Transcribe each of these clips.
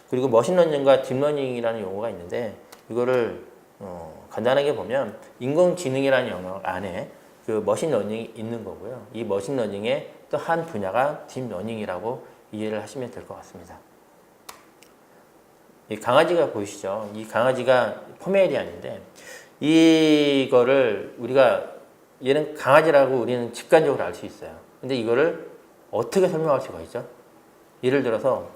그리고 머신러닝과 딥러닝이라는 용어가 있는데 이거를 간단하게 보면 인공지능이라는 영역 안에 그 머신러닝이 있는 거고요. 이 머신러닝의 또 한 분야가 딥러닝이라고 이해를 하시면 될 것 같습니다. 이 강아지가 보이시죠? 이 강아지가 포메리안인데 이거를 우리가 얘는 강아지라고 우리는 직관적으로 알 수 있어요. 근데 이거를 어떻게 설명할 수가 있죠? 예를 들어서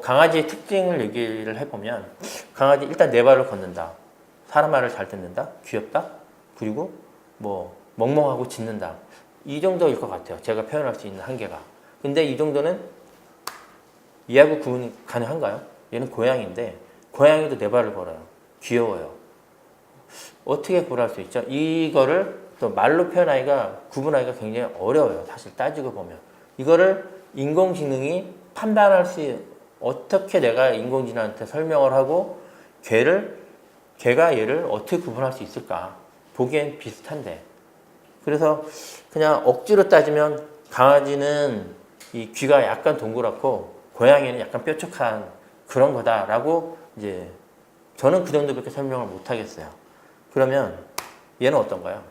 강아지의 특징을 얘기를 해보면 강아지 일단 네 발을 걷는다. 사람 말을 잘 듣는다. 귀엽다. 그리고 뭐 멍멍하고 짖는다. 이 정도일 것 같아요. 제가 표현할 수 있는 한계가. 근데 이 정도는 이해하고 구분이 가능한가요? 얘는 고양이인데 고양이도 네 발을 걸어요. 귀여워요. 어떻게 구분할 수 있죠? 이거를 또 말로 표현하기가 구분하기가 굉장히 어려워요. 사실 따지고 보면. 이거를 인공지능이 판단할 수 어떻게 내가 인공지능한테 설명을 하고 걔가 얘를 어떻게 구분할 수 있을까? 보기엔 비슷한데. 그래서 그냥 억지로 따지면 강아지는 이 귀가 약간 동그랗고 고양이는 약간 뾰족한 그런 거다라고 이제 저는 그 정도밖에 설명을 못 하겠어요. 그러면 얘는 어떤가요?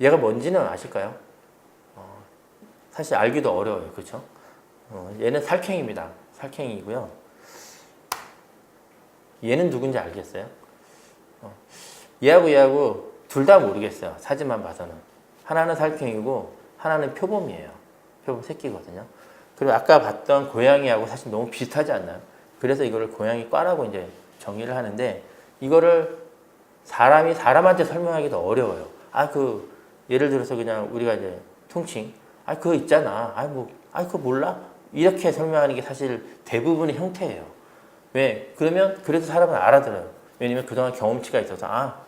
얘가 뭔지는 아실까요? 사실 알기도 어려워요. 그렇죠? 얘는 살쾡입니다. 살쾡이고요. 얘는 누군지 알겠어요? 얘하고 둘 다 모르겠어요. 사진만 봐서는. 하나는 살쾡이고 하나는 표범이에요. 표범 새끼거든요. 그리고 아까 봤던 고양이하고 사실 너무 비슷하지 않나요? 그래서 이거를 고양이과라고 이제 정의를 하는데 이거를 사람이 사람한테 설명하기도 어려워요. 예를 들어서 그냥 우리가 이제 통칭, 그거 있잖아. 그거 몰라? 이렇게 설명하는 게 사실 대부분의 형태예요. 왜? 그러면 그래도 사람은 알아들어요. 왜냐면 그동안 경험치가 있어서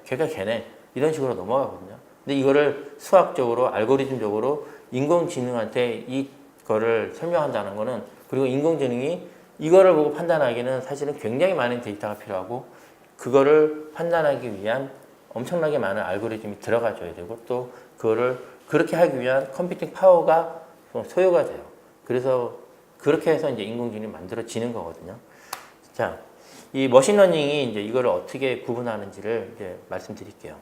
걔가 걔네 이런 식으로 넘어가거든요. 근데 이거를 수학적으로 알고리즘적으로 인공지능한테 이거를 설명한다는 거는 그리고 인공지능이 이거를 보고 판단하기는 사실은 굉장히 많은 데이터가 필요하고 그거를 판단하기 위한 엄청나게 많은 알고리즘이 들어가줘야 되고 또 그거를 그렇게 하기 위한 컴퓨팅 파워가 소요가 돼요. 그래서 그렇게 해서 이제 인공지능이 만들어지는 거거든요. 자, 이 머신러닝이 이제 이거를 어떻게 구분하는지를 이제 말씀드릴게요.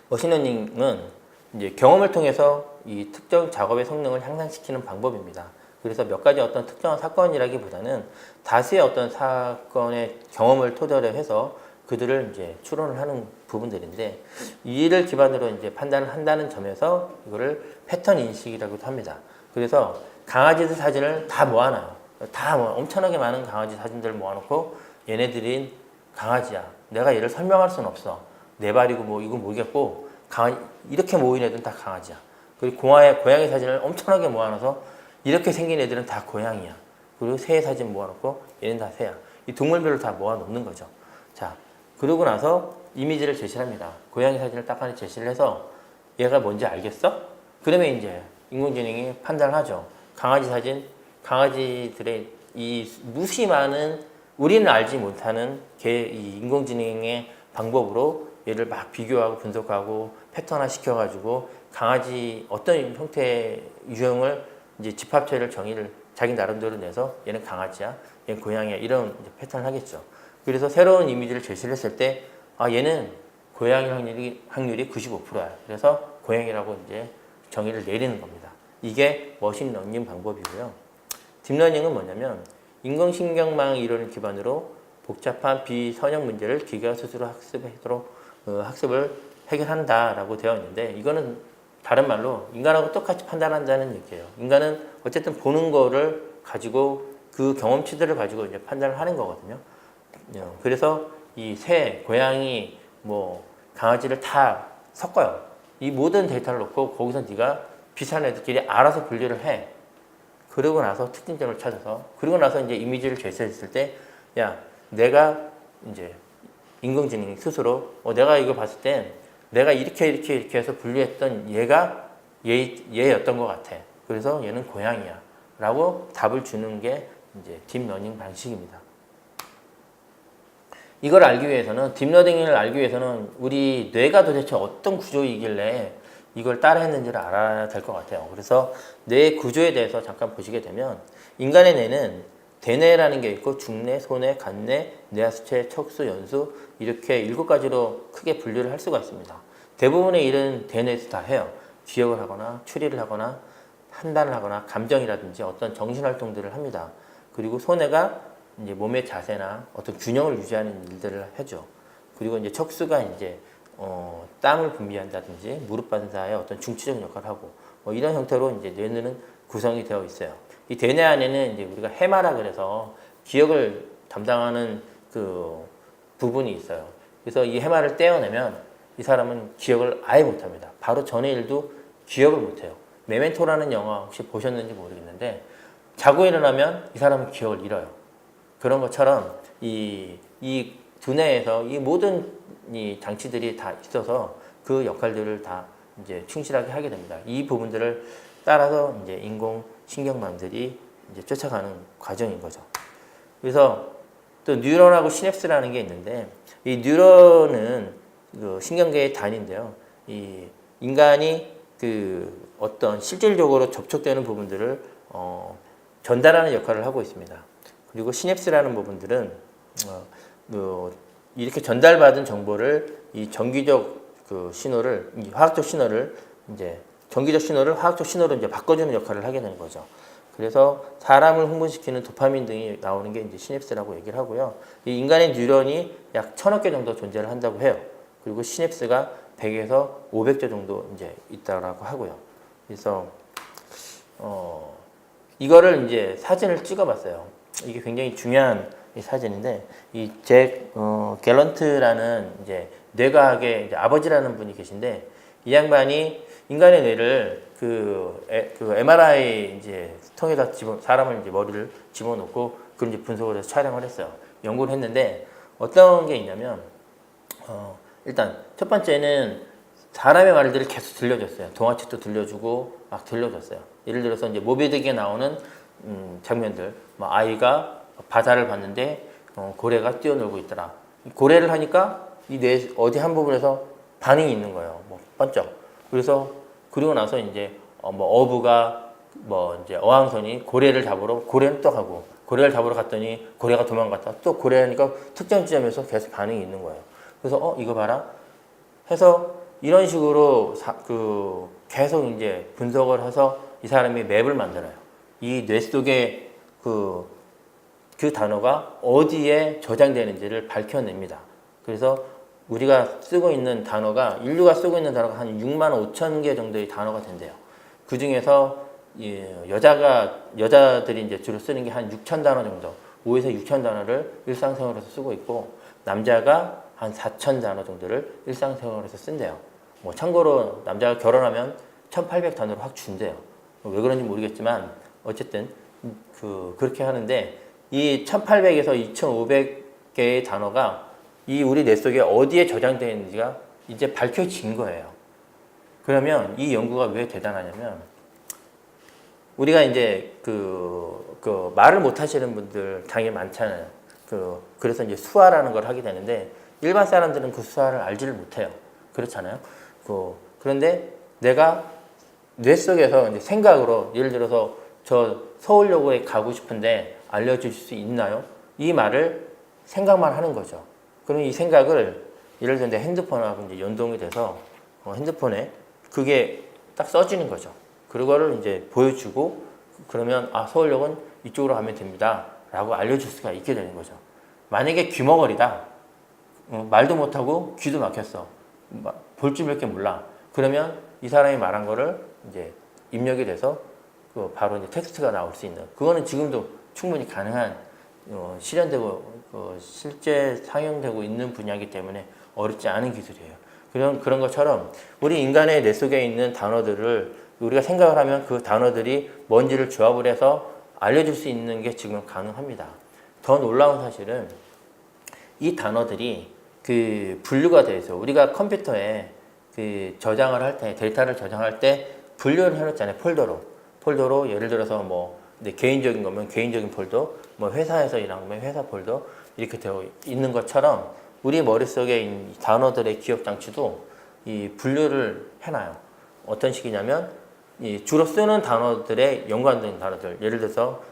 머신러닝은 이제 경험을 통해서 이 특정 작업의 성능을 향상시키는 방법입니다. 그래서 몇 가지 어떤 특정한 사건이라기보다는 다수의 어떤 사건의 경험을 토대로 해서 그들을 이제 추론을 하는 부분들인데 이를 기반으로 이제 판단을 한다는 점에서 이거를 패턴 인식이라고도 합니다. 그래서 강아지들 사진을 다 모아놔요. 엄청나게 많은 강아지 사진들을 모아놓고 얘네들인 강아지야. 내가 얘를 설명할 수는 없어. 네 발이고 뭐 이건 모르겠고 이렇게 모인 애들은 다 강아지야. 그리고 고양이 사진을 엄청나게 모아놔서 이렇게 생긴 애들은 다 고양이야. 그리고 새 사진 모아놓고 얘는 다 새야. 이 동물별로 다 모아놓는 거죠. 자, 그러고 나서 이미지를 제시를 합니다. 고양이 사진을 딱 하나 제시를 해서 얘가 뭔지 알겠어? 그러면 이제 인공지능이 판단을 하죠. 강아지 사진, 강아지들의 이 무심하는 우리는 알지 못하는 이 인공지능의 방법으로 얘를 막 비교하고 분석하고 패턴화 시켜가지고 강아지 어떤 형태의 유형을 이제 집합체를 정의를 자기 나름대로 내서 얘는 강아지야, 얘는 고양이야 이런 이제 패턴을 하겠죠. 그래서 새로운 이미지를 제시를 했을 때 얘는 고양이 확률이 95%야. 그래서 고양이라고 이제 정의를 내리는 겁니다. 이게 머신러닝 방법이고요. 딥러닝은 뭐냐면 인공신경망 이론을 기반으로 복잡한 비선형 문제를 기계가 스스로 학습을 해결한다라고 되어 있는데 이거는 다른 말로 인간하고 똑같이 판단한다는 얘기예요. 인간은 어쨌든 보는 거를 가지고 그 경험치들을 가지고 이제 판단을 하는 거거든요. 그래서 이 새, 고양이, 강아지를 다 섞어요. 이 모든 데이터를 놓고 거기서 네가 비슷한 애들끼리 알아서 분류를 해. 그러고 나서 특징점을 찾아서 그러고 나서 이제 이미지를 제시했을 때 내가 이제 인공지능이 스스로 내가 이거 봤을 땐 내가 이렇게 해서 분류했던 얘였던 것 같아. 그래서 얘는 고양이야. 라고 답을 주는 게 이제 딥러닝 방식입니다. 이걸 알기 위해서는 딥러닝을 알기 위해서는 우리 뇌가 도대체 어떤 구조이길래 이걸 따라 했는지를 알아야 될 것 같아요. 그래서 뇌 구조에 대해서 잠깐 보시게 되면 인간의 뇌는 대뇌라는 게 있고 중뇌, 소뇌, 간뇌, 뇌하수체, 척수, 연수 이렇게 7가지로 크게 분류를 할 수가 있습니다. 대부분의 일은 대뇌에서 다 해요. 기억을 하거나 추리를 하거나 판단을 하거나 감정이라든지 어떤 정신활동들을 합니다. 그리고 소뇌가 이제 몸의 자세나 어떤 균형을 유지하는 일들을 하죠. 그리고 이제 척수가 이제 땀을 분비한다든지 무릎 반사의 어떤 중추적 역할을 하고 뭐 이런 형태로 이제 뇌는 구성이 되어 있어요. 이 대뇌 안에는 이제 우리가 해마라 그래서 기억을 담당하는 그 부분이 있어요. 그래서 이 해마를 떼어내면 이 사람은 기억을 아예 못합니다. 바로 전의 일도 기억을 못해요. 메멘토라는 영화 혹시 보셨는지 모르겠는데 자고 일어나면 이 사람은 기억을 잃어요. 그런 것처럼 이 두뇌에서 이 모든 이 장치들이 다 있어서 그 역할들을 다 이제 충실하게 하게 됩니다. 이 부분들을 따라서 이제 인공신경망들이 이제 쫓아가는 과정인 거죠. 그래서 또 뉴런하고 시냅스라는 게 있는데 이 뉴런은 그 신경계의 단위인데요. 이 인간이 그 어떤 실질적으로 접촉되는 부분들을 전달하는 역할을 하고 있습니다. 그리고 시냅스라는 부분들은 이렇게 전달받은 정보를 이 전기적 그 신호를 화학적 신호를 이제 전기적 신호를 화학적 신호로 이제 바꿔주는 역할을 하게 되는 거죠. 그래서 사람을 흥분시키는 도파민 등이 나오는 게 이제 시냅스라고 얘기를 하고요. 이 인간의 뉴런이 약 1000억 개 정도 존재를 한다고 해요. 그리고 시냅스가 100에서 500조 정도 이제 있다라고 하고요. 그래서 이거를 이제 사진을 찍어봤어요. 이게 굉장히 중요한 이 사진인데 이잭 갤런트라는 이제 뇌과학의 이제 아버지라는 분이 계신데 이 양반이 인간의 뇌를 그 MRI 이제 통에다 사람을 이제 머리를 집어넣고 그걸 이제 분석을 해서 촬영을 했어요. 연구를 했는데 어떤 게 있냐면 일단 첫 번째는 사람의 말들을 계속 들려줬어요. 동화책도 들려주고 막 들려줬어요. 예를 들어서 이제 모비딕에 나오는 장면들, 뭐 아이가 바다를 봤는데 고래가 뛰어놀고 있더라. 고래를 하니까 이 뇌 어디 한 부분에서 반응이 있는 거예요. 뭐 번쩍. 그래서 그리고 나서 이제 뭐 어부가 뭐 이제 어항선이 고래를 잡으러 고래는 또 가고 고래를 잡으러 갔더니 고래가 도망갔다. 또 고래하니까 특정 지점에서 계속 반응이 있는 거예요. 그래서 이거 봐라 해서 이런 식으로 계속 이제 분석을 해서 이 사람이 맵을 만들어요. 이 뇌 속에 그 단어가 어디에 저장되는지를 밝혀냅니다. 그래서 우리가 쓰고 있는 단어가 인류가 쓰고 있는 단어가 한 6만 5천 개 정도의 단어가 된대요. 그 중에서 여자들이 이제 주로 쓰는 게 한 6천 단어 정도, 5에서 6천 단어를 일상생활에서 쓰고 있고 남자가 한 4천 단어 정도를 일상생활에서 쓴대요. 뭐 참고로 남자가 결혼하면 1,800 단어를 확 준대요. 왜 그런지 모르겠지만 어쨌든 그렇게 하는데 이 1,800에서 2,500개의 단어가 이 우리 뇌 속에 어디에 저장되어 있는지가 이제 밝혀진 거예요. 그러면 이 연구가 왜 대단하냐면 우리가 이제 말을 못 하시는 분들 당연히 많잖아요. 그래서 이제 수화라는 걸 하게 되는데 일반 사람들은 그 수화를 알지를 못해요. 그렇잖아요. 그런데 내가 뇌 속에서 이제 생각으로 예를 들어서 저 서울여고에 가고 싶은데 알려주실 수 있나요? 이 말을 생각만 하는 거죠. 그럼 이 생각을 예를 들어 내 핸드폰하고 이제 연동이 돼서 핸드폰에 그게 딱 써지는 거죠. 그거를 이제 보여주고 그러면 서울역은 이쪽으로 가면 됩니다. 라고 알려줄 수가 있게 되는 거죠. 만약에 귀머거리다. 말도 못하고 귀도 막혔어. 볼 줄 몇 개 몰라. 그러면 이 사람이 말한 거를 이제 입력이 돼서 바로 이제 텍스트가 나올 수 있는. 그거는 지금도 충분히 가능한 실현되고 실제 상용되고 있는 분야이기 때문에 어렵지 않은 기술이에요. 그런 것처럼 우리 인간의 뇌 속에 있는 단어들을 우리가 생각을 하면 그 단어들이 뭔지를 조합을 해서 알려줄 수 있는 게 지금 가능합니다. 더 놀라운 사실은 이 단어들이 분류가 되어 있어요. 우리가 컴퓨터에 저장을 할 때, 데이터를 저장할 때 분류를 해놓잖아요. 폴더로 예를 들어서 뭐 개인적인 거면 개인적인 폴더, 뭐 회사에서 일하는 거면 회사 폴더 이렇게 되어 있는 것처럼 우리 머릿속에 있는 단어들의 기억 장치도 이 분류를 해놔요. 어떤 식이냐면 이 주로 쓰는 단어들에 연관된 단어들, 예를 들어서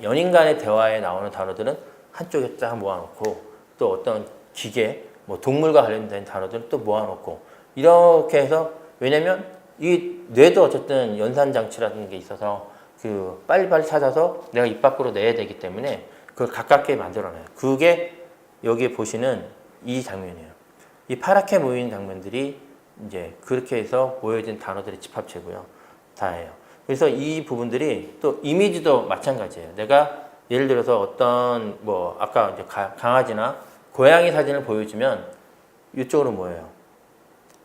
연인 간의 대화에 나오는 단어들은 한쪽에 딱 모아놓고 또 어떤 기계, 뭐 동물과 관련된 단어들은 또 모아놓고 이렇게 해서 왜냐면 이 뇌도 어쨌든 연산장치라는 게 있어서 그 빨리빨리 찾아서 내가 입 밖으로 내야 되기 때문에 그걸 가깝게 만들어놔요. 그게 여기에 보시는 이 장면이에요. 이 파랗게 모이는 장면들이 이제 그렇게 해서 모여진 단어들의 집합체고요. 다예요. 그래서 이 부분들이 또 이미지도 마찬가지예요. 내가 예를 들어서 어떤 뭐 아까 이제 강아지나 고양이 사진을 보여주면 이쪽으로 모여요.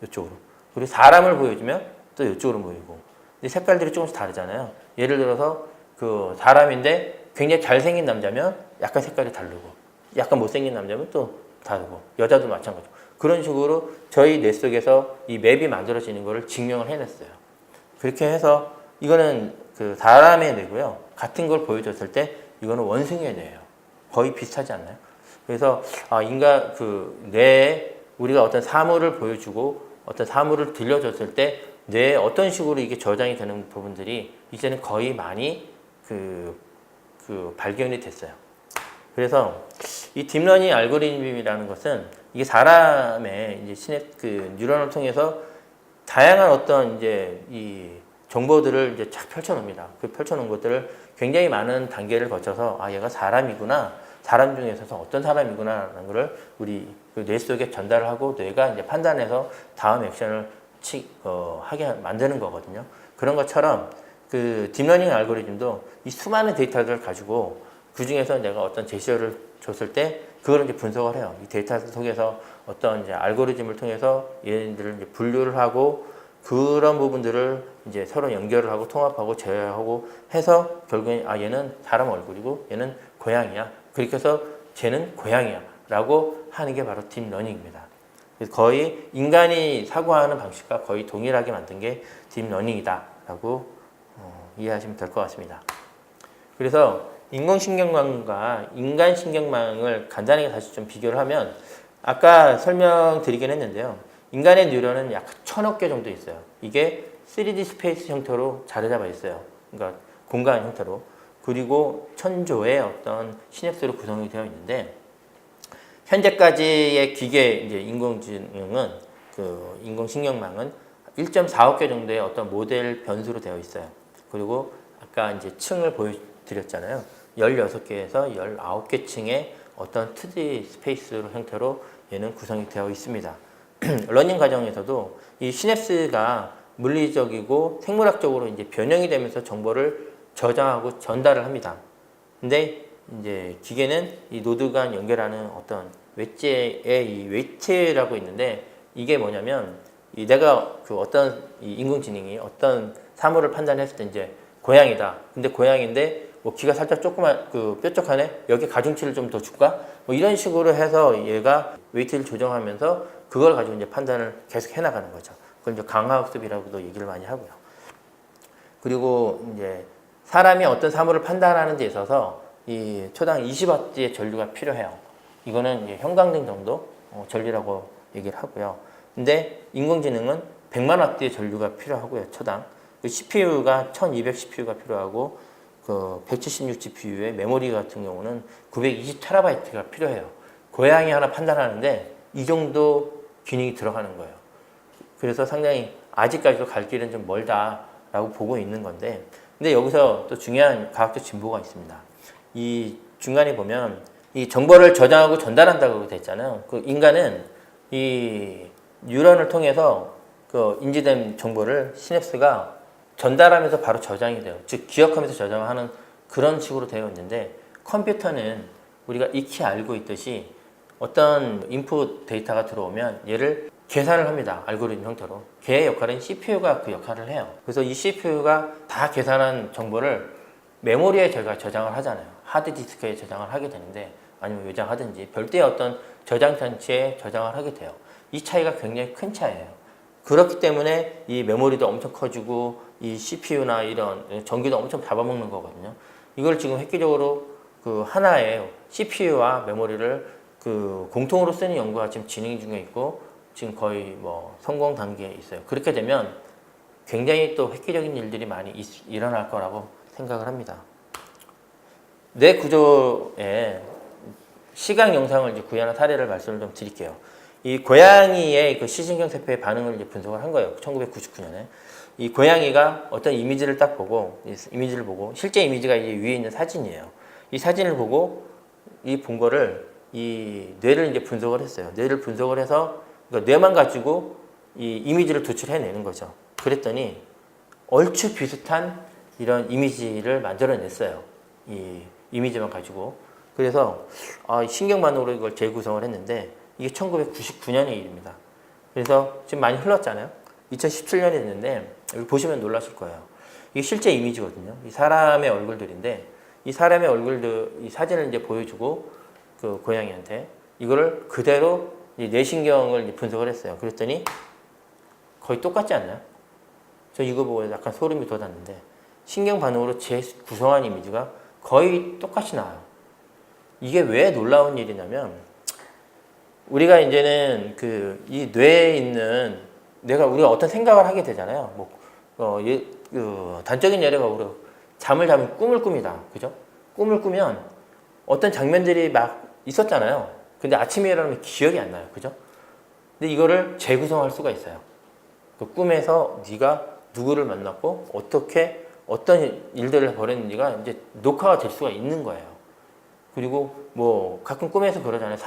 이쪽으로. 그리고 사람을 보여주면 또 이쪽으로 모이고. 근데 색깔들이 조금씩 다르잖아요. 예를 들어서 그 사람인데 굉장히 잘생긴 남자면 약간 색깔이 다르고, 약간 못생긴 남자면 또 다르고, 여자도 마찬가지고. 그런 식으로 저희 뇌 속에서 이 맵이 만들어지는 것을 증명을 해냈어요. 그렇게 해서 이거는 그 사람의 뇌고요. 같은 걸 보여줬을 때 이거는 원숭이의 뇌예요. 거의 비슷하지 않나요? 그래서 인간 그 뇌에 우리가 어떤 사물을 보여주고 어떤 사물을 들려줬을 때 뇌에 어떤 식으로 이게 저장이 되는 부분들이 이제는 거의 많이 발견이 됐어요. 그래서 이 딥러닝 알고리즘이라는 것은 이게 사람의 이제 뉴런을 통해서 다양한 어떤 이제 이 정보들을 이제 쫙 펼쳐놓습니다. 그 펼쳐놓은 것들을 굉장히 많은 단계를 거쳐서 얘가 사람이구나, 사람 중에서 어떤 사람이구나라는 것을 우리 그 뇌 속에 전달을 하고 뇌가 이제 판단해서 다음 액션을 하게 만드는 거거든요. 그런 것처럼 그 딥러닝 알고리즘도 이 수많은 데이터들을 가지고 그 중에서 내가 어떤 제시어를 줬을 때 그걸 이제 분석을 해요. 이 데이터 속에서 어떤 이제 알고리즘을 통해서 얘네들을 이제 분류를 하고 그런 부분들을 이제 서로 연결을 하고 통합하고 제어하고 해서 결국에 얘는 사람 얼굴이고 얘는 고양이야. 그렇게 해서 쟤는 고양이야. 라고 하는 게 바로 딥러닝입니다. 거의 인간이 사고하는 방식과 거의 동일하게 만든 게 딥러닝이다. 라고 이해하시면 될 것 같습니다. 그래서 인공신경망과 인간신경망을 간단하게 다시 좀 비교를 하면 아까 설명드리긴 했는데요. 인간의 뉴런은 약 1000억 개 정도 있어요. 이게 3D 스페이스 형태로 자리 잡아 있어요. 그러니까 공간 형태로. 그리고 1000조의 어떤 시냅스로 구성이 되어 있는데 현재까지의 기계 이제 인공지능은 그 인공신경망은 1.4억 개 정도의 어떤 모델 변수로 되어 있어요. 그리고 아까 이제 층을 보여드렸잖아요. 16개에서 19개 층의 어떤 2D 스페이스 형태로 얘는 구성이 되어 있습니다. 러닝 과정에서도 이 시냅스가 물리적이고 생물학적으로 이제 변형이 되면서 정보를 저장하고 전달을 합니다. 근데 이제 기계는 이 노드 간 연결하는 어떤 웨지의 이 웨이트라고 있는데 이게 뭐냐면 내가 그 어떤 이 인공지능이 어떤 사물을 판단했을 때 이제 고양이다. 근데 고양인데 뭐 귀가 살짝 조그만 뾰족하네. 여기 가중치를 좀 더 줄까? 뭐 이런 식으로 해서 얘가 웨이트를 조정하면서 그걸 가지고 이제 판단을 계속 해나가는 거죠. 그걸 이제 강화학습이라고도 얘기를 많이 하고요. 그리고 이제 사람이 어떤 사물을 판단하는 데 있어서 이 초당 20W의 전류가 필요해요. 이거는 이제 형광등 정도 전류라고 얘기를 하고요. 근데 인공지능은 100만W의 전류가 필요하고요. 초당. CPU가 1200 CPU가 필요하고 그 176 GPU의 메모리 같은 경우는 920TB가 필요해요. 고양이 하나 판단하는데 이 정도 기능이 들어가는 거예요. 그래서 상당히 아직까지도 갈 길은 좀 멀다라고 보고 있는 건데 근데 여기서 또 중요한 과학적 진보가 있습니다. 이 중간에 보면 이 정보를 저장하고 전달한다고 됐잖아요. 그 인간은 이 뉴런을 통해서 그 인지된 정보를 시냅스가 전달하면서 바로 저장이 돼요. 즉 기억하면서 저장하는 그런 식으로 되어 있는데 컴퓨터는 우리가 익히 알고 있듯이 어떤 인풋 데이터가 들어오면 얘를 계산을 합니다. 알고리즘 형태로. 걔의 역할은 CPU가 그 역할을 해요. 그래서 이 CPU가 다 계산한 정보를 메모리에 제가 저장을 하잖아요. 하드디스크에 저장을 하게 되는데 아니면 요장하든지 별도의 어떤 저장 장치에 저장을 하게 돼요. 이 차이가 굉장히 큰 차이예요. 그렇기 때문에 이 메모리도 엄청 커지고 이 CPU나 이런 전기도 엄청 잡아먹는 거거든요. 이걸 지금 획기적으로 그 하나의 CPU와 메모리를 그 공통으로 쓰는 연구가 지금 진행 중에 있고 지금 거의 뭐 성공 단계에 있어요. 그렇게 되면 굉장히 또 획기적인 일들이 많이 일어날 거라고 생각을 합니다. 뇌 구조에 시각 영상을 이제 구현한 사례를 말씀을 좀 드릴게요. 이 고양이의 그 시신경 세포의 반응을 이제 분석을 한 거예요. 1999년에. 이 고양이가 어떤 이미지를 딱 보고, 이미지를 보고, 실제 이미지가 이 위에 있는 사진이에요. 이 사진을 보고, 이 본 거를, 이 뇌를 이제 분석을 했어요. 뇌를 분석을 해서, 그러니까 뇌만 가지고 이 이미지를 도출해내는 거죠. 그랬더니, 얼추 비슷한 이런 이미지를 만들어냈어요. 이 이미지만 가지고. 그래서, 신경만으로 이걸 재구성을 했는데, 이게 1999년의 일입니다. 그래서 지금 많이 흘렀잖아요. 2017년이 됐는데 여기 보시면 놀라실 거예요. 이게 실제 이미지거든요. 이 사람의 얼굴들인데 이 사람의 얼굴들 이 사진을 이제 보여주고 그 고양이한테 이거를 그대로 뇌신경을 분석을 했어요. 그랬더니 거의 똑같지 않나요? 저 이거 보고 약간 소름이 돋았는데 신경 반응으로 재구성한 이미지가 거의 똑같이 나와요. 이게 왜 놀라운 일이냐면 우리가 이제는 그 이 뇌에 있는 우리가 어떤 생각을 하게 되잖아요. 단적인 예가 우리가 잠을 자면 꿈을 꿉니다. 그죠? 꿈을 꾸면 어떤 장면들이 막 있었잖아요. 근데 아침에 일어나면 기억이 안 나요. 그죠? 근데 이거를 재구성할 수가 있어요. 그 꿈에서 네가 누구를 만났고 어떻게 어떤 일들을 벌였는지가 이제 녹화가 될 수가 있는 거예요. 그리고 뭐 가끔 꿈에서 그러잖아요.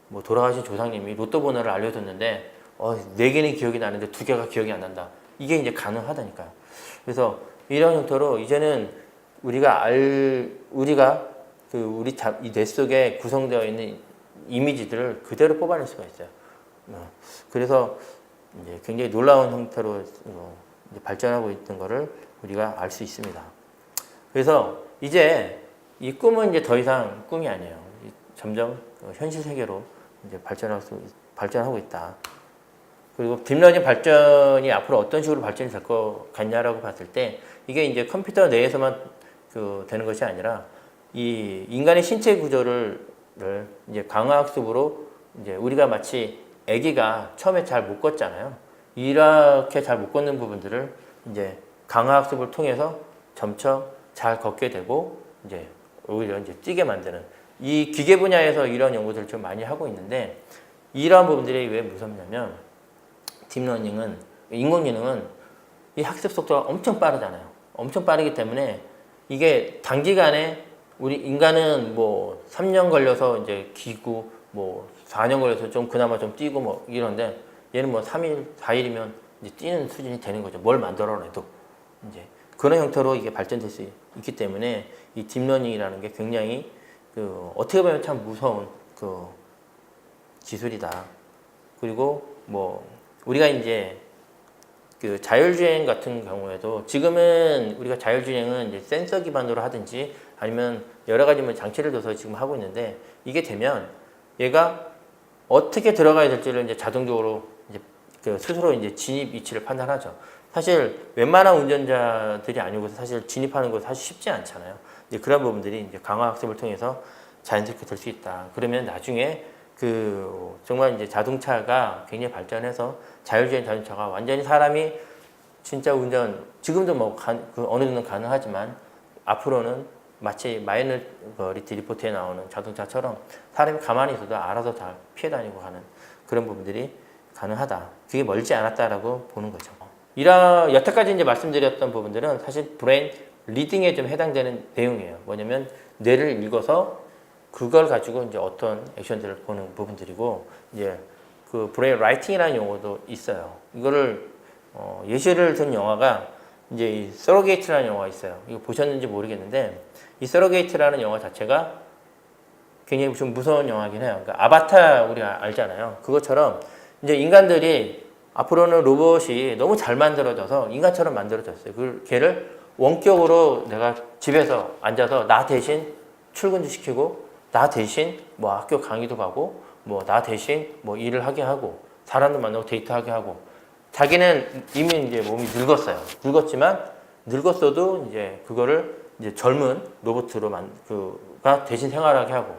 뭐 돌아가신 조상님이 로또 번호를 알려줬는데 4개는 기억이 나는데 2개가 기억이 안 난다. 이게 이제 가능하다니까요. 그래서 이런 형태로 이제는 우리가 이 뇌 속에 구성되어 있는 이미지들을 그대로 뽑아낼 수가 있어요. 그래서 이제 굉장히 놀라운 형태로 이제 발전하고 있는 것을 우리가 알 수 있습니다. 그래서 이제 이 꿈은 이제 더 이상 꿈이 아니에요. 점점 현실 세계로 이제 발전하고 있다. 그리고 딥러닝 발전이 앞으로 어떤 식으로 발전이 될 것 같냐라고 봤을 때 이게 이제 컴퓨터 내에서만 되는 것이 아니라 이 인간의 신체 구조를 이제 강화학습으로 이제 우리가 마치 아기가 처음에 잘 못 걷잖아요. 이렇게 잘 못 걷는 부분들을 이제 강화학습을 통해서 점차 잘 걷게 되고 이제 오히려 이제 뛰게 만드는 이 기계 분야에서 이런 연구들을 좀 많이 하고 있는데 이러한 부분들이 왜 무섭냐면 딥러닝은 인공지능은 이 학습 속도가 엄청 빠르잖아요. 엄청 빠르기 때문에 이게 단기간에 우리 인간은 뭐 3년 걸려서 이제 기고 뭐 4년 걸려서 좀 그나마 좀 뛰고 뭐 이런데 얘는 뭐 3일, 4일이면 이제 뛰는 수준이 되는 거죠. 뭘 만들어내도 이제 그런 형태로 이게 발전될 수 있기 때문에 이 딥러닝이라는 게 굉장히 어떻게 보면 참 무서운 기술이다. 그리고 뭐 우리가 이제 자율주행 같은 경우에도 지금은 우리가 자율주행은 이제 센서 기반으로 하든지 아니면 여러 가지 뭐 장치를 둬서 지금 하고 있는데 이게 되면 얘가 어떻게 들어가야 될지를 이제 자동적으로 이제 스스로 이제 진입 위치를 판단하죠. 사실 웬만한 운전자들이 아니고서 사실 진입하는 거 사실 쉽지 않잖아요. 이제 그런 부분들이 이제 강화 학습을 통해서 자연스럽게 될 수 있다. 그러면 나중에 정말 이제 자동차가 굉장히 발전해서 자율주행 자동차가 완전히 사람이 진짜 지금도 뭐 어느 정도 가능하지만 앞으로는 마치 마이너리티 리포트에 나오는 자동차처럼 사람이 가만히 있어도 알아서 다 피해 다니고 하는 그런 부분들이 가능하다. 그게 멀지 않았다라고 보는 거죠. 여태까지 이제 말씀드렸던 부분들은 사실 브레인 리딩에 좀 해당되는 내용이에요. 뭐냐면 뇌를 읽어서 그걸 가지고 이제 어떤 액션들을 보는 부분들이고 이제 그 브레인 라이팅이라는 용어도 있어요. 이거를 예시를 든 영화가 이제 이 서로게이트라는 영화가 있어요. 이거 보셨는지 모르겠는데 이 서로게이트라는 영화 자체가 굉장히 좀 무서운 영화긴 해요. 그러니까 아바타 우리가 알잖아요. 그것처럼 이제 인간들이 앞으로는 로봇이 너무 잘 만들어져서 인간처럼 만들어졌어요. 걔를 원격으로 내가 집에서 앉아서 나 대신 출근도 시키고 나 대신 뭐 학교 강의도 가고 뭐 나 대신 뭐 일을 하게 하고 사람도 만나고 데이트하게 하고 자기는 이미 이제 몸이 늙었어요. 늙었어도 이제 그거를 이제 젊은 로봇으로 가 대신 생활하게 하고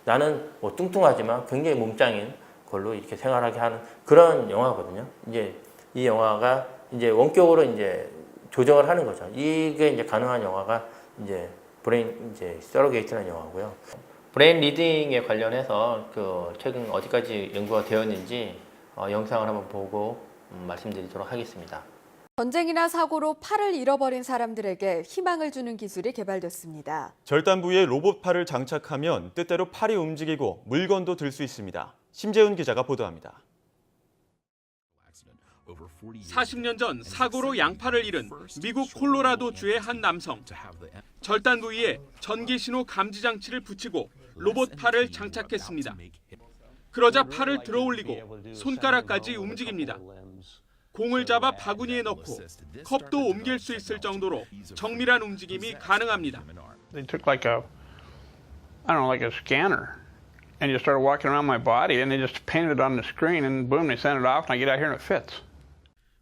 나는 뭐 뚱뚱하지만 굉장히 몸짱인 걸로 이렇게 생활하게 하는 그런 영화거든요. 이제 이 영화가 이제 원격으로 이제 조정을 하는 거죠. 이게 이제 가능한 영화가 이제 브레인 이제 서러게이트라는 영화고요. 브레인 리딩에 관련해서 그 최근 어디까지 연구가 되었는지 영상을 한번 보고 말씀드리도록 하겠습니다. 전쟁이나 사고로 팔을 잃어버린 사람들에게 희망을 주는 기술이 개발됐습니다. 절단 부위에 로봇 팔을 장착하면 뜻대로 팔이 움직이고 물건도 들 수 있습니다. 심재훈 기자가 보도합니다. 40년 전 사고로 양팔을 잃은 미국 콜로라도주의 한 남성. 절단 부위에 전기 신호 감지 장치를 붙이고 로봇 팔을 장착했습니다. 그러자 팔을 들어올리고 손가락까지 움직입니다. 공을 잡아 바구니에 넣고 컵도 옮길 수 있을 정도로 정밀한 움직임이 가능합니다. They took like a, I don't know, like a scanner, and just started walking around my body, and they just painted it on the screen, and boom, they sent it off, and I get out here and it fits.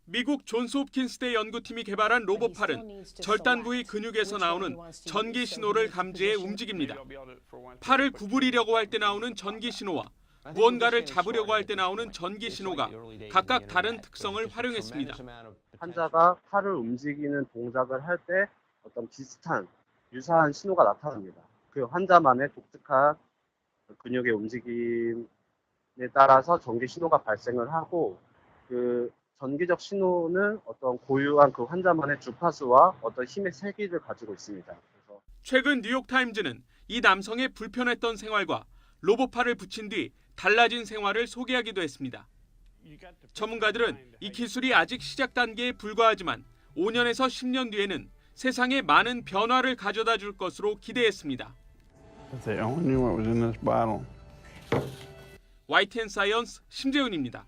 미국 존스 홉킨스대 연구팀이 개발한 로봇팔은 절단 부위 근육에서 나오는 전기 신호를 감지해 움직입니다. 팔을 구부리려고 할 때 나오는 전기 신호와 무언가를 잡으려고 할 때 나오는 전기 신호가 각각 다른 특성을 활용했습니다. 환자가 팔을 움직이는 동작을 할 때 어떤 비슷한 유사한 신호가 나타납니다. 그 환자만의 독특한 근육의 움직임에 따라서 전기 신호가 발생을 하고 그 전기적 신호는 어떤 고유한 그 환자만의 주파수와 어떤 힘의 세기를 가지고 있습니다. 그래서 최근 뉴욕타임즈는 이 남성의 불편했던 생활과 로봇팔을 붙인 뒤 달라진 생활을 소개하기도 했습니다. 전문가들은 이 기술이 아직 시작 단계에 불과하지만 5년에서 10년 뒤에는 세상에 많은 변화를 가져다 줄 것으로 기대했습니다. If they only knew what was in this bottle. YTN-사이언스 심재훈입니다.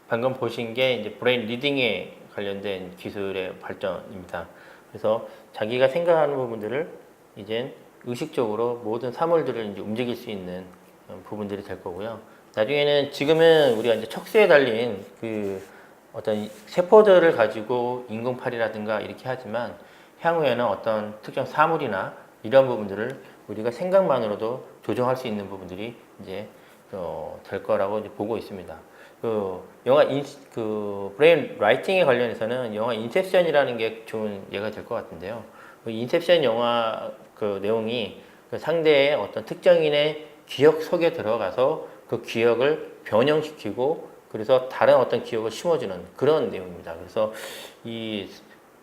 방금 보신 게 이제 브레인 리딩에 관련된 기술의 발전입니다. 그래서 자기가 생각하는 부분들을 이제 의식적으로 모든 사물들을 이제 움직일 수 있는 부분들이 될 거고요. 나중에는 지금은 우리가 이제 척수에 달린 그 어떤 세포들을 가지고 인공팔이라든가 이렇게 하지만 향후에는 어떤 특정 사물이나 이런 부분들을 우리가 생각만으로도 조정할 수 있는 부분들이 이제 될 거라고 이제 보고 있습니다. 그 영화 그 브레인 라이팅에 관련해서는 영화 인셉션이라는 게 좋은 예가 될 것 같은데요. 그 인셉션 영화 그 내용이 그 상대의 어떤 특정인의 기억 속에 들어가서 그 기억을 변형시키고 그래서 다른 어떤 기억을 심어주는 그런 내용입니다. 그래서 이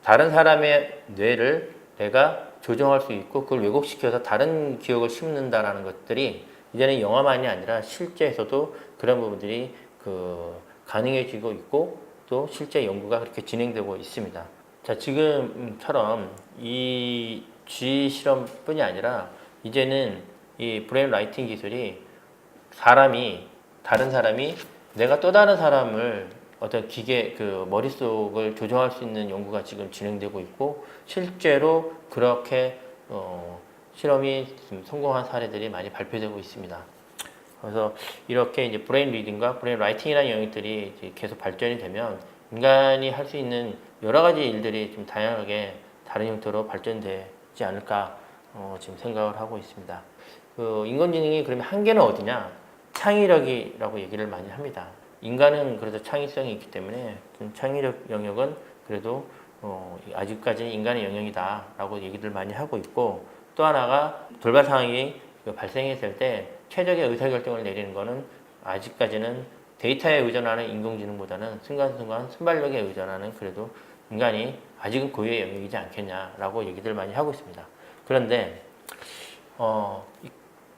다른 사람의 뇌를 내가 조정할 수 있고 그걸 왜곡시켜서 다른 기억을 심는다라는 것들이 이제는 영화만이 아니라 실제에서도 그런 부분들이 그 가능해지고 있고 또 실제 연구가 그렇게 진행되고 있습니다. 자, 지금처럼 이 G 실험뿐이 아니라 이제는 이 브레인 라이팅 기술이 다른 사람이 내가 또 다른 사람을 어떤 기계 그 머릿속을 조정할 수 있는 연구가 지금 진행되고 있고 실제로 그렇게 실험이 성공한 사례들이 많이 발표되고 있습니다. 그래서 이렇게 이제 브레인 리딩과 브레인 라이팅이라는 영역들이 이제 계속 발전이 되면 인간이 할 수 있는 여러 가지 일들이 좀 다양하게 다른 형태로 발전되지 않을까 지금 생각을 하고 있습니다. 그 인공지능이 그러면 한계는 어디냐? 창의력이라고 얘기를 많이 합니다. 인간은 그래도 창의성이 있기 때문에 창의력 영역은 그래도 아직까지는 인간의 영역이다라고 얘기를 많이 하고 있고 또 하나가 돌발 상황이 발생했을 때 최적의 의사결정을 내리는 것은 아직까지는 데이터에 의존하는 인공지능보다는 순간순간 순발력에 의존하는 그래도 인간이 아직은 고유의 영역이지 않겠냐라고 얘기들 많이 하고 있습니다. 그런데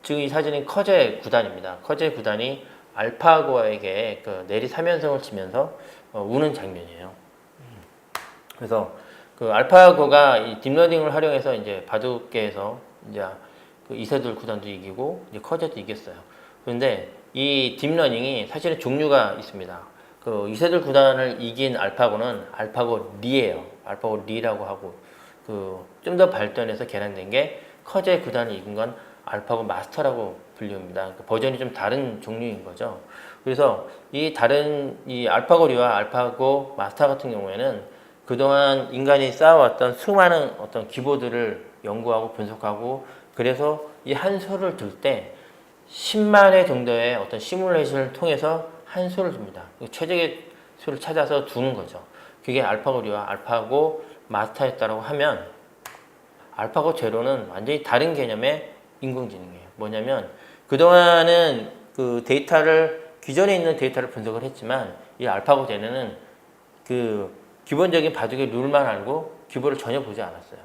지금 이 사진은 커제 9단입니다. 커제 9단이 알파고에게 그 내리 3연승을 치면서 우는 장면이에요. 그래서 그 알파고가 이 딥러닝을 활용해서 이제 바둑계에서 이제 그 이세돌 9단도 이기고 이제 커제도 이겼어요. 그런데 이 딥러닝이 사실은 종류가 있습니다. 그 이세돌 9단을 이긴 알파고는 알파고 리예요. 알파고 리라고 하고 그 좀 더 발전해서 개량된 게 커제 9단을 이긴 건 알파고 마스터라고 불립니다. 그 버전이 좀 다른 종류인 거죠. 그래서 이 다른 이 알파고리와 알파고 마스터 같은 경우에는 그동안 인간이 쌓아왔던 수많은 어떤 기보들을 연구하고 분석하고 그래서 이 한 수를 들 때 10만 회 정도의 어떤 시뮬레이션을 통해서 한 수를 줍니다. 최적의 수를 찾아서 두는 거죠. 그게 알파고 리와 알파고 마스터였다라고 하면 알파고 제로는 완전히 다른 개념의 인공지능이에요. 뭐냐면 그동안은 그 데이터를 기존에 있는 데이터를 분석을 했지만 이 알파고 제로는 그 기본적인 바둑의 룰만 알고 기본을 전혀 보지 않았어요.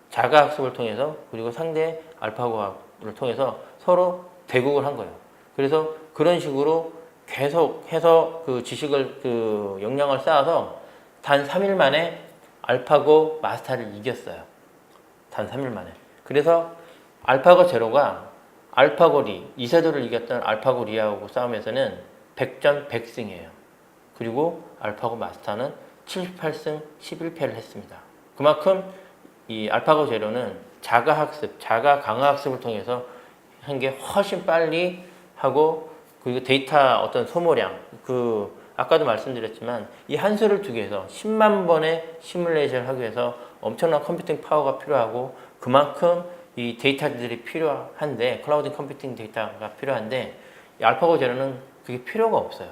자가학습을 통해서 그리고 상대 알파고를 통해서 서로 대국을 한 거예요. 그래서 그런 식으로 계속해서 그 지식을 그 역량을 쌓아서 단 3일 만에 알파고 마스터를 이겼어요. 단 3일 만에. 그래서 알파고 제로가 알파고 리, 이세돌을 이겼던 알파고 리하고 싸움에서는 100전 100승이에요. 그리고 알파고 마스터는 78승 11패를 했습니다. 그만큼 이 알파고 제로는 자가학습, 자가 강화학습을 통해서 한 게 훨씬 빨리 하고 그리고 데이터 어떤 소모량, 그 아까도 말씀드렸지만 이 한 수를 두기 위해서 10만 번의 시뮬레이션을 하기 위해서 엄청난 컴퓨팅 파워가 필요하고 그만큼 이 데이터들이 필요한데 클라우드 컴퓨팅 데이터가 필요한데 이 알파고 제로는 그게 필요가 없어요.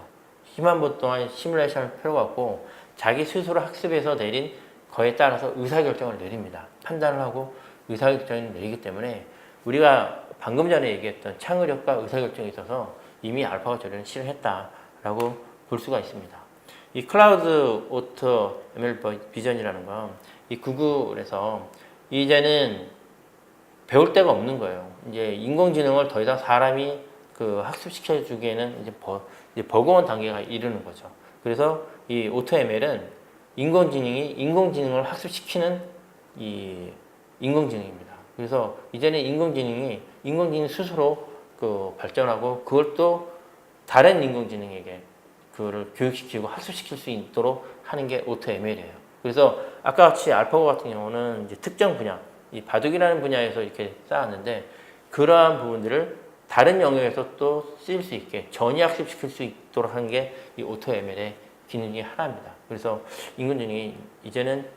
10만 번 동안 시뮬레이션을 필요가 없고 자기 스스로 학습해서 내린 거에 따라서 의사결정을 내립니다. 판단을 하고 의사결정을 내리기 때문에 우리가 방금 전에 얘기했던 창의력과 의사결정에 있어서 이미 알파고 제로는 실현했다라고 볼 수가 있습니다. 이 클라우드 오토 ML 비전이라는 건 이 구글에서 이제는 배울 데가 없는 거예요. 이제 인공지능을 더 이상 사람이 그 학습시켜 주기에는 이제 버거운 단계가 이르는 거죠. 그래서 이 오토 ML은 인공지능이 인공지능을 학습시키는 이 인공지능입니다. 그래서 이제는 인공지능 스스로 그 발전하고 그걸 또 다른 인공지능에게 그거를 교육시키고 학습시킬 수 있도록 하는 게 오토 ML이에요. 그래서 아까 같이 알파고 같은 경우는 이제 특정 분야, 이 바둑이라는 분야에서 이렇게 쌓았는데 그러한 부분들을 다른 영역에서 또 쓰일 수 있게 전이학습시킬 수 있도록 하는 게 이 오토 ML의 기능이 하나입니다. 그래서 인공지능이 이제는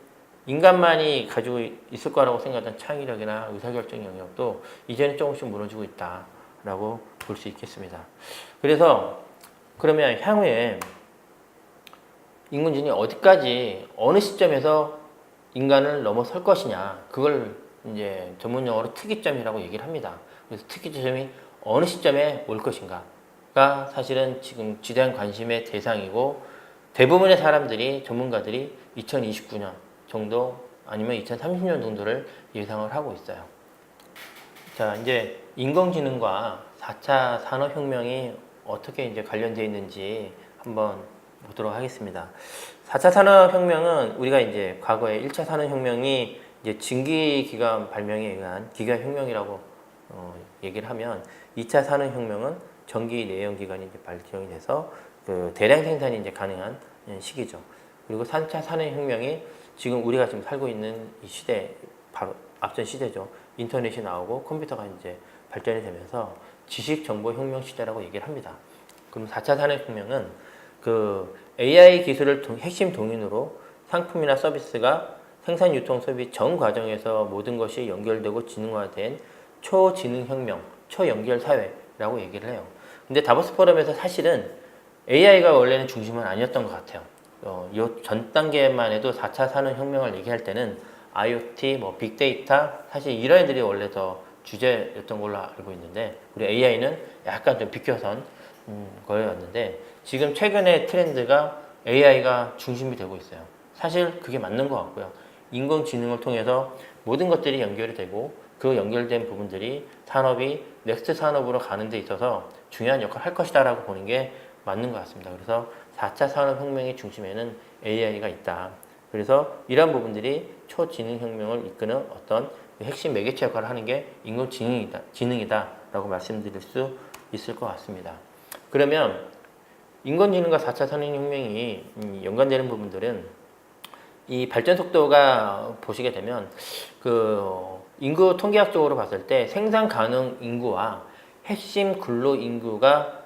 인간만이 가지고 있을 거라고 생각하던 창의력이나 의사결정 영역도 이제는 조금씩 무너지고 있다라고 볼 수 있겠습니다. 그래서 그러면 향후에 인공지능이 어디까지 어느 시점에서 인간을 넘어설 것이냐 그걸 이제 전문 용어로 특이점이라고 얘기를 합니다. 그래서 특이점이 어느 시점에 올 것인가가 사실은 지금 지대한 관심의 대상이고 대부분의 사람들이 전문가들이 2029년 정도 아니면 2030년 정도를 예상을 하고 있어요. 자, 이제 인공지능과 4차 산업혁명이 어떻게 이제 관련되어 있는지 한번 보도록 하겠습니다. 4차 산업혁명은 우리가 이제 과거에 1차 산업혁명이 이제 증기기관 발명에 의한 기계혁명이라고 얘기를 하면 2차 산업혁명은 전기 내연기관이 이제 발전이 돼서 그 대량 생산이 이제 가능한 시기죠. 그리고 3차 산업혁명이 지금 우리가 지금 살고 있는 이 시대 바로 앞전 시대죠. 인터넷이 나오고 컴퓨터가 이제 발전이 되면서 지식정보혁명 시대라고 얘기를 합니다. 그럼 4차 산업혁명은 그 AI 기술을 핵심 동인으로 상품이나 서비스가 생산, 유통, 소비 전 과정에서 모든 것이 연결되고 지능화된 초지능혁명, 초연결 사회라고 얘기를 해요. 근데 다보스 포럼에서 사실은 AI가 원래는 중심은 아니었던 것 같아요. 이 전 단계만 해도 4차 산업혁명을 얘기할 때는 IoT, 뭐 빅데이터, 사실 이런 애들이 원래 더 주제였던 걸로 알고 있는데 우리 AI는 약간 좀 비껴선 거였는데 지금 최근의 트렌드가 AI가 중심이 되고 있어요. 사실 그게 맞는 것 같고요. 인공지능을 통해서 모든 것들이 연결이 되고 그 연결된 부분들이 산업이 넥스트 산업으로 가는 데 있어서 중요한 역할을 할 것이다 라고 보는 게 맞는 것 같습니다. 그래서 4차 산업혁명의 중심에는 AI가 있다. 그래서 이러한 부분들이 초지능혁명을 이끄는 어떤 핵심 매개체 역할을 하는 게 인공지능이다 라고 말씀드릴 수 있을 것 같습니다. 그러면 인공지능과 4차 산업혁명이 연관되는 부분들은 이 발전 속도가 보시게 되면 그 인구 통계학적으로 봤을 때 생산 가능 인구와 핵심 근로 인구가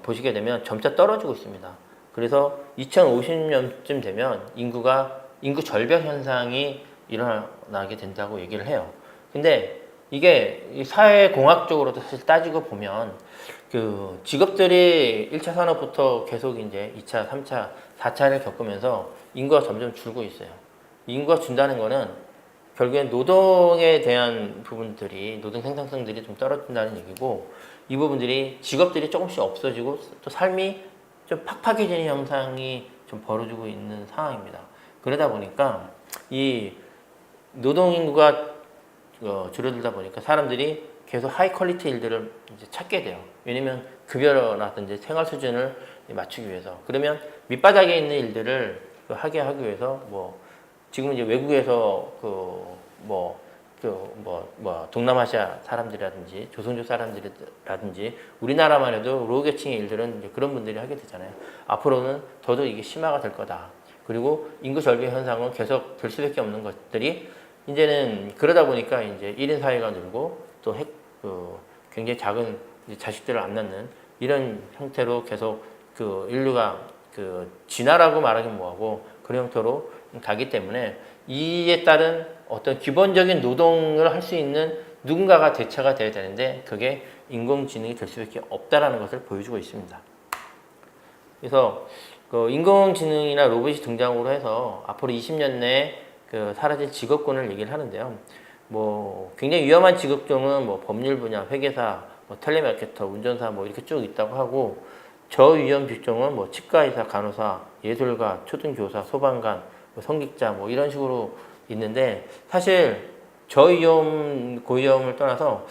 보시게 되면 점차 떨어지고 있습니다. 그래서 2050년쯤 되면 인구 절벽 현상이 일어나게 된다고 얘기를 해요. 근데 이게 이 사회공학적으로도 사실 따지고 보면 그 직업들이 1차 산업부터 계속 이제 2차, 3차, 4차를 겪으면서 인구가 점점 줄고 있어요. 인구가 준다는 거는 결국엔 노동에 대한 부분들이, 노동 생산성들이 좀 떨어진다는 얘기고, 이 부분들이 직업들이 조금씩 없어지고 또 삶이 좀 팍팍해지는 현상이 좀 벌어지고 있는 상황입니다. 그러다 보니까 이 노동 인구가 줄어들다 보니까 사람들이 계속 하이 퀄리티 일들을 이제 찾게 돼요. 왜냐면 급여라든지 생활 수준을 맞추기 위해서. 그러면 밑바닥에 있는 일들을 하게 하기 위해서 뭐 지금 이제 외국에서 동남아시아 사람들이라든지 조선족 사람들이라든지 우리나라만 해도 로우계층의 일들은 이제 그런 분들이 하게 되잖아요. 앞으로는 더더욱 이게 심화가 될 거다. 그리고 인구 절벽 현상은 계속 될 수밖에 없는 것들이 이제는 그러다 보니까 이제 1인 사회가 늘고 또 굉장히 작은 자식들을 안 낳는 이런 형태로 계속 인류가 진화라고 말하긴 뭐하고 그런 형태로 가기 때문에 이에 따른 어떤 기본적인 노동을 할 수 있는 누군가가 대체가 돼야 되는데 그게 인공지능이 될 수밖에 없다라는 것을 보여주고 있습니다. 그래서 인공지능이나 로봇이 등장으로 해서 앞으로 20년 내에 사라질 직업군을 얘기를 하는데요. 뭐 굉장히 위험한 직업종은 뭐 법률 분야, 회계사, 뭐 텔레마케터, 운전사 뭐 이렇게 쭉 있다고 하고 저위험 직종은 뭐 치과의사, 간호사, 예술가, 초등교사, 소방관, 뭐 성직자 뭐 이런 식으로 있는데 사실 저위험, 고위험을 떠나서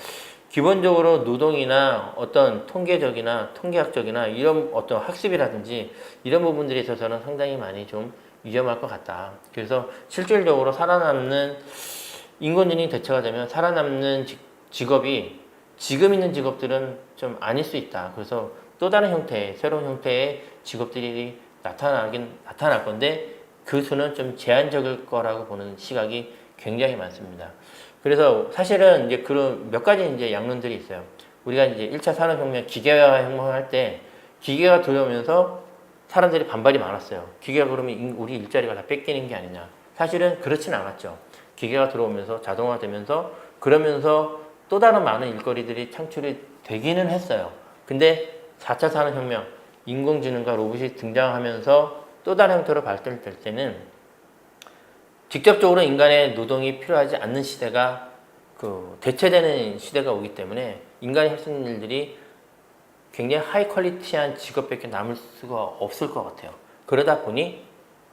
기본적으로 노동이나 어떤 통계적이나 통계학적이나 이런 어떤 학습이라든지 이런 부분들에 있어서는 상당히 많이 좀 위험할 것 같다. 그래서 실질적으로 살아남는 인공지능이 대체가 되면 살아남는 직업이 지금 있는 직업들은 좀 아닐 수 있다. 그래서 또 다른 형태의 새로운 형태의 직업들이 나타날 건데 그 수는 좀 제한적일 거라고 보는 시각이 굉장히 많습니다. 그래서 사실은 이제 그런 몇 가지 이제 양론들이 있어요. 우리가 이제 1차 산업혁명 기계화 혁명할 때 기계가 들어오면서 사람들이 반발이 많았어요. 기계가 그러면 우리 일자리가 다 뺏기는 게 아니냐. 사실은 그렇지는 않았죠. 기계가 들어오면서 자동화되면서 그러면서 또 다른 많은 일거리들이 창출이 되기는 했어요. 근데 4차 산업혁명, 인공지능과 로봇이 등장하면서 또 다른 형태로 발전될 때는 직접적으로 인간의 노동이 필요하지 않는 시대가 대체되는 시대가 오기 때문에 인간이 할 수 있는 일들이 굉장히 하이 퀄리티한 직업밖에 남을 수가 없을 것 같아요. 그러다 보니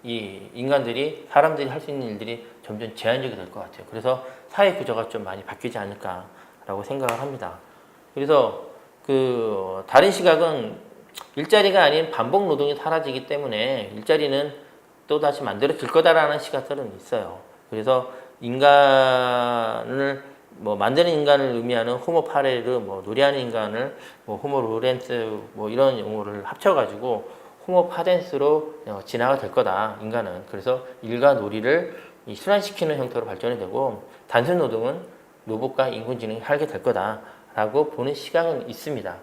이 인간들이 사람들이 할 수 있는 일들이 점점 제한적이 될 것 같아요. 그래서 사회 구조가 좀 많이 바뀌지 않을까라고 생각을 합니다. 그래서 다른 시각은 일자리가 아닌 반복 노동이 사라지기 때문에 일자리는 또다시 만들어질 거다라는 시각들은 있어요. 그래서 인간을 만드는 인간을 의미하는 호모 파레르, 놀이하는 인간을 호모 로렌스 이런 용어를 합쳐가지고 호모 파덴스로 진화가 될 거다, 인간은. 그래서 일과 놀이를 순환시키는 형태로 발전이 되고 단순 노동은 로봇과 인공지능이 하게 될 거다라고 보는 시각은 있습니다.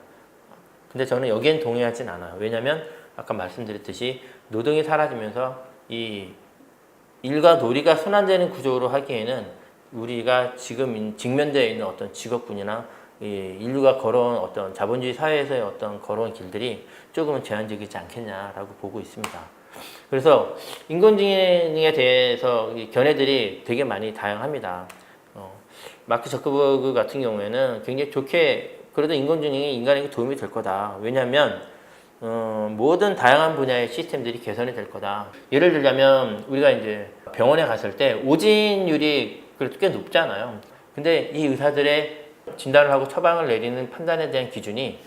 근데 저는 여기엔 동의하진 않아요. 왜냐하면 아까 말씀드렸듯이 노동이 사라지면서 이 일과 놀이가 순환되는 구조로 하기에는 우리가 지금 직면되어 있는 어떤 직업군이나 이 인류가 걸어온 어떤 자본주의 사회에서의 어떤 걸어온 길들이 조금은 제한적이지 않겠냐라고 보고 있습니다. 그래서 인공지능에 대해서 견해들이 되게 많이 다양합니다. 마크 저커버그 같은 경우에는 굉장히 좋게 그래도 인공지능이 인간에게 도움이 될 거다. 왜냐하면 모든 다양한 분야의 시스템들이 개선이 될 거다. 예를 들자면 우리가 이제 병원에 갔을 때 오진율이 그래도 꽤 높잖아요. 근데 이 의사들의 진단을 하고 처방을 내리는 판단에 대한 기준이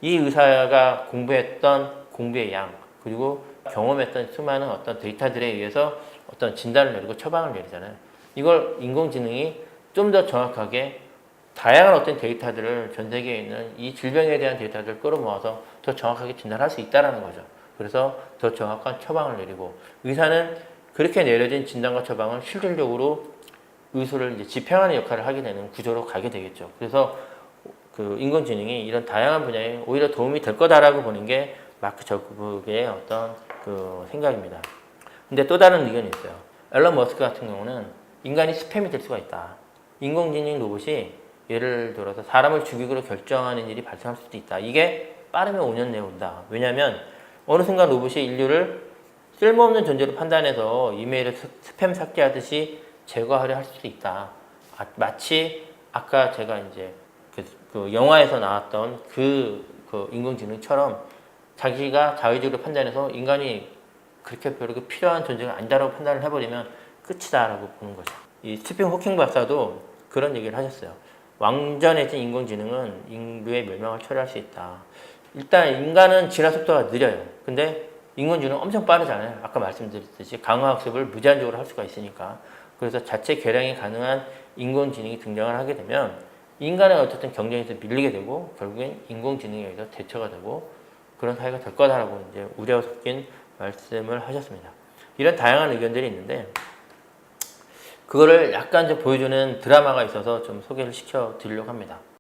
이 의사가 공부했던 공부의 양 그리고 경험했던 수많은 어떤 데이터들에 의해서 어떤 진단을 내리고 처방을 내리잖아요. 이걸 인공지능이 좀 더 정확하게 다양한 어떤 데이터들을 전 세계에 있는 이 질병에 대한 데이터들을 끌어모아서 더 정확하게 진단할 수 있다는 거죠. 그래서 더 정확한 처방을 내리고 의사는 그렇게 내려진 진단과 처방을 실질적으로 의술을 이제 집행하는 역할을 하게 되는 구조로 가게 되겠죠. 그래서 인공지능이 이런 다양한 분야에 오히려 도움이 될 거다라고 보는 게 마크 저커버그의 어떤 생각입니다. 근데 또 다른 의견이 있어요. 앨런 머스크 같은 경우는 인간이 스팸이 될 수가 있다. 인공지능 로봇이 예를 들어서 사람을 죽이기로 결정하는 일이 발생할 수도 있다. 이게 빠르면 5년 내에 온다. 왜냐하면 어느 순간 로봇이 인류를 쓸모없는 존재로 판단해서 이메일을 스팸 삭제하듯이 제거하려 할 수도 있다. 마치 아까 제가 이제 그 영화에서 나왔던 그 인공지능처럼 자기가 자의적으로 판단해서 인간이 그렇게 별로 필요한 존재가 아니다라고 판단을 해버리면 끝이다라고 보는 거죠. 이 스티븐 호킹 박사도 그런 얘기를 하셨어요. 완전해진 인공지능은 인류의 멸망을 초래할 수 있다. 일단 인간은 진화 속도가 느려요. 근데 인공지능은 엄청 빠르잖아요. 아까 말씀드렸듯이 강화학습을 무제한적으로 할 수가 있으니까. 그래서 자체 개량이 가능한 인공지능이 등장을 하게 되면 인간은 어쨌든 경쟁에서 밀리게 되고 결국엔 인공지능에 의해서 대처가 되고 그런 사회가 될 거다라고 이제 우려가 섞인 말씀을 하셨습니다. 이런 다양한 의견들이 있는데 그거를 약간 좀 보여주는 드라마가 있어서 좀 소개를 시켜 드리려고 합니다.